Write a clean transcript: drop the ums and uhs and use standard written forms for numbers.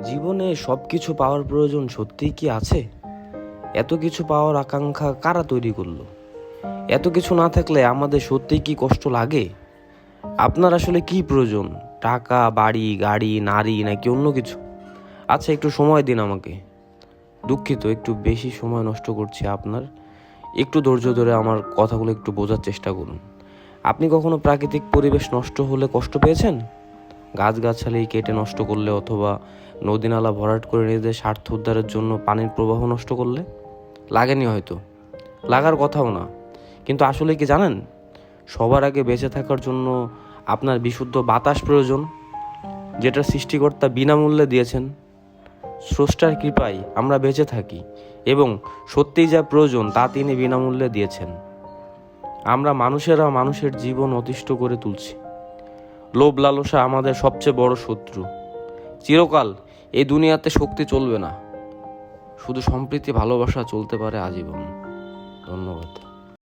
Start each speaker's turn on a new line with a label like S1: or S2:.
S1: জীবনে সব কিছু পাওয়ার প্রয়োজন সত্যিই কি আছে? এত কিছু পাওয়ার আকাঙ্ক্ষা কারা তৈরি করলো? এত কিছু না থাকলে আমাদের সত্যিই কি কষ্ট লাগে? আপনার আসলে কি প্রয়োজন? টাকা, বাড়ি, গাড়ি, নারী নাকি অন্য কিছু? আচ্ছা, একটু সময় দিন আমাকে। দুঃখিত, একটু বেশি সময় নষ্ট করছি আপনার। একটু ধৈর্য ধরে আমার কথাগুলো একটু বোঝার চেষ্টা করুন। আপনি কখনো প্রাকৃতিক পরিবেশ নষ্ট হলে কষ্ট পেয়েছেন? গাছগাছালি কেটে নষ্ট করলে অথবা নদী নালা ভরাট করে নিজেদের স্বার্থ উদ্ধারের জন্য পানির প্রবাহ নষ্ট করলে? লাগেনি হয়তো, লাগার কথাও না। কিন্তু আসলে কি জানেন, সবার আগে বেঁচে থাকার জন্য আপনার বিশুদ্ধ বাতাস প্রয়োজন, যেটা সৃষ্টিকর্তা বিনামূল্যে দিয়েছেন। স্রষ্টার কৃপায় আমরা বেঁচে থাকি এবং সত্যিই যা প্রয়োজন তা তিনি বিনামূল্যে দিয়েছেন। আমরা মানুষেরা মানুষের জীবন অতিষ্ঠ করে তুলছি। লোভ লালসা আমাদের সবচেয়ে বড় শত্রু। চিরকাল এই দুনিয়াতে শক্তি চলবে না, শুধু সম্প্রীতি ভালোবাসা চলতে পারে আজীবন। ধন্যবাদ।